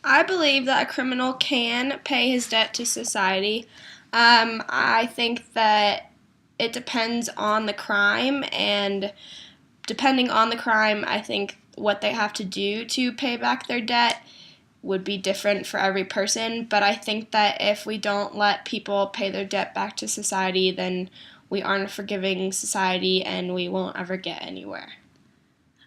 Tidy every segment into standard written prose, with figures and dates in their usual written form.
I believe that a criminal can pay his debt to society. I think that it depends on the crime, and depending on the crime, I think what they have to do to pay back their debt would be different for every person. But I think that if we don't let people pay their debt back to society, then we aren't a forgiving society and we won't ever get anywhere.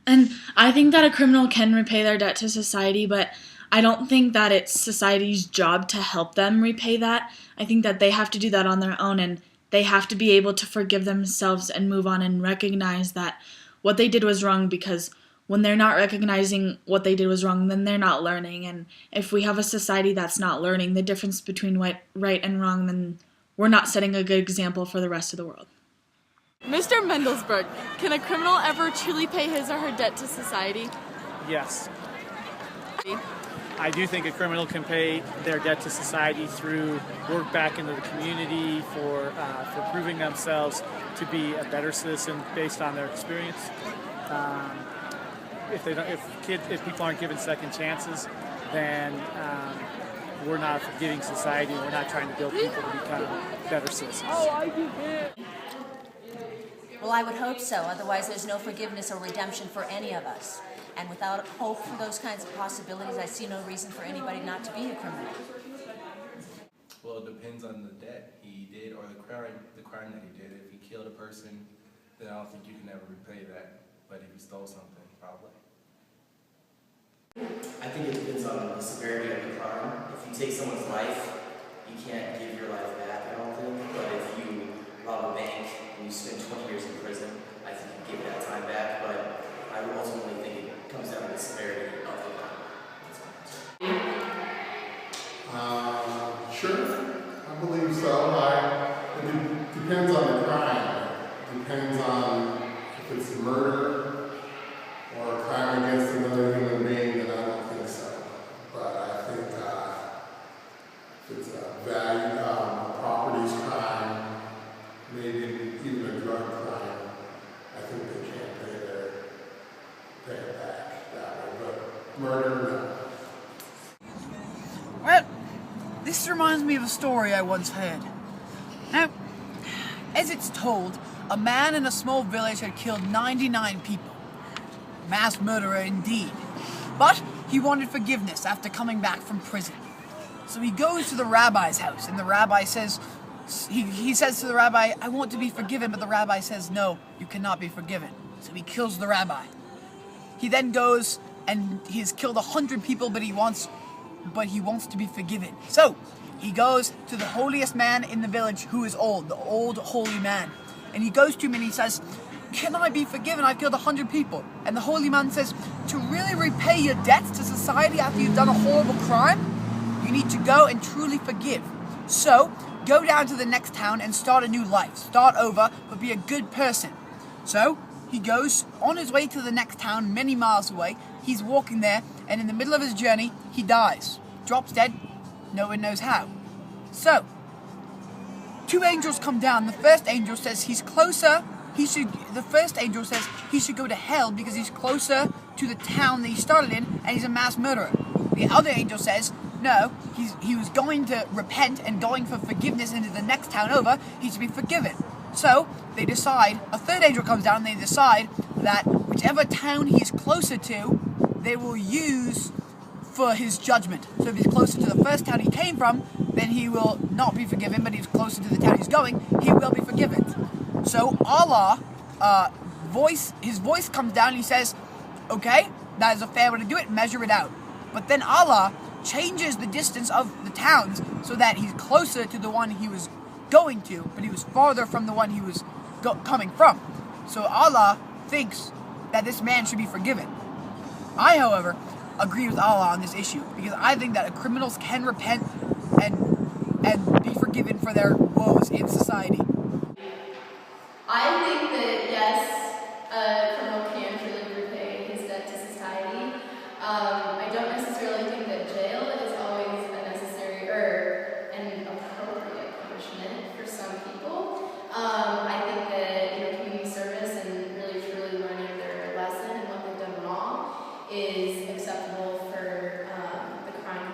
And I think that a criminal can repay their debt to society, but I don't think that it's society's job to help them repay that. I think that they have to do that on their own, and they have to be able to forgive themselves and move on and recognize that what they did was wrong, because when they're not recognizing what they did was wrong, then they're not learning. And if we have a society that's not learning the difference between right and wrong, then we're not setting a good example for the rest of the world. Mr. Mendelsberg, can a criminal ever truly pay his or her debt to society? Yes. I do think a criminal can pay their debt to society through work back into the community, for proving themselves to be a better citizen based on their experience. If people aren't given second chances, then we're not a forgiving society. We're not trying to build people to become better citizens. Well, I would hope so. Otherwise, there's no forgiveness or redemption for any of us. And without hope for those kinds of possibilities, I see no reason for anybody not to be a criminal. Well, it depends on the debt he did or the crime that he did. If he killed a person, then I don't think you can ever repay that. But if he stole something, probably. I think it depends on the severity of the crime. If you take someone's life, you can't give your life back, I don't think. But if you rob a bank and you spend 20 years in prison, I think you give that time back. But I would ultimately think it comes down to the severity of the crime. Sure, I believe so. It depends on the crime. It depends on if it's murder or a crime against another human being, then I don't think so. But I think if it's a value, a properties crime, maybe even a drug crime, I think they can't pay it back that way. But murder, no. Well, this reminds me of a story I once heard. Now, as it's told, a man in a small village had killed 99 people. Mass murderer indeed. But he wanted forgiveness after coming back from prison. So he goes to the rabbi's house, and the rabbi says, he says to the rabbi, I want to be forgiven, but the rabbi says, no, you cannot be forgiven. So he kills the rabbi. He then goes and he's killed 100 people, but he wants to be forgiven. So he goes to the holiest man in the village, who is old, the old holy man. And he goes to him and he says, can I be forgiven? I've killed 100 people. And the holy man says, to really repay your debts to society after you've done a horrible crime, you need to go and truly forgive. So go down to the next town and start a new life. Start over, but be a good person. So he goes on his way to the next town, many miles away. He's walking there, and in the middle of his journey, he dies. Drops dead. No one knows how. So, two angels come down. The first angel says he's closer. The first angel says he should go to hell because he's closer to the town that he started in, and he's a mass murderer. The other angel says, no, he was going to repent and going for forgiveness into the next town over. He should be forgiven. So they decide, a third angel comes down and they decide that whichever town he's closer to, they will use for his judgment. So if he's closer to the first town he came from, then he will not be forgiven, but if he's closer to the town he's going, he will be forgiven. So Allah, his voice comes down and he says, okay, that is a fair way to do it, measure it out. But then Allah changes the distance of the towns so that he's closer to the one he was going to, but he was farther from the one he was coming from. So Allah thinks that this man should be forgiven. I, however, agree with Allah on this issue, because I think that criminals can repent and be forgiven for their woes in society. I think that yes, a criminal can truly repay his debt to society. I don't necessarily think that jail is always a necessary or an appropriate punishment for some people. I think that community service and really truly learning their lesson and what they've done wrong is acceptable for the crime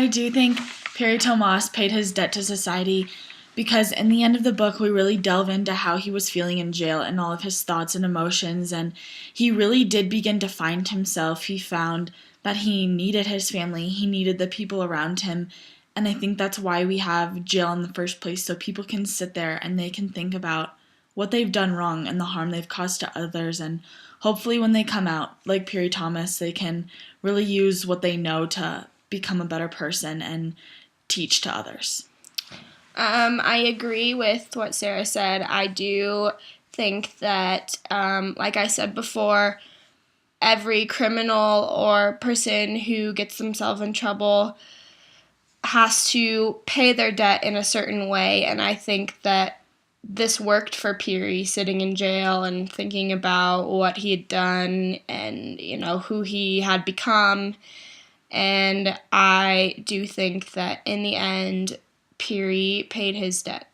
do think Perry Thomas paid his debt to society because in the end of the book, we really delve into how he was feeling in jail and all of his thoughts and emotions, and he really did begin to find himself. He found that he needed his family, he needed the people around him, and I think that's why we have jail in the first place, so people can sit there and they can think about what they've done wrong and the harm they've caused to others, and hopefully when they come out, like Perry Thomas, they can really use what they know to become a better person and teach to others. I agree with what Sarah said. I do think that, like I said before, every criminal or person who gets themselves in trouble has to pay their debt in a certain way, and I think that this worked for Peary sitting in jail and thinking about what he had done and, who he had become. And I do think that in the end, Peary paid his debt.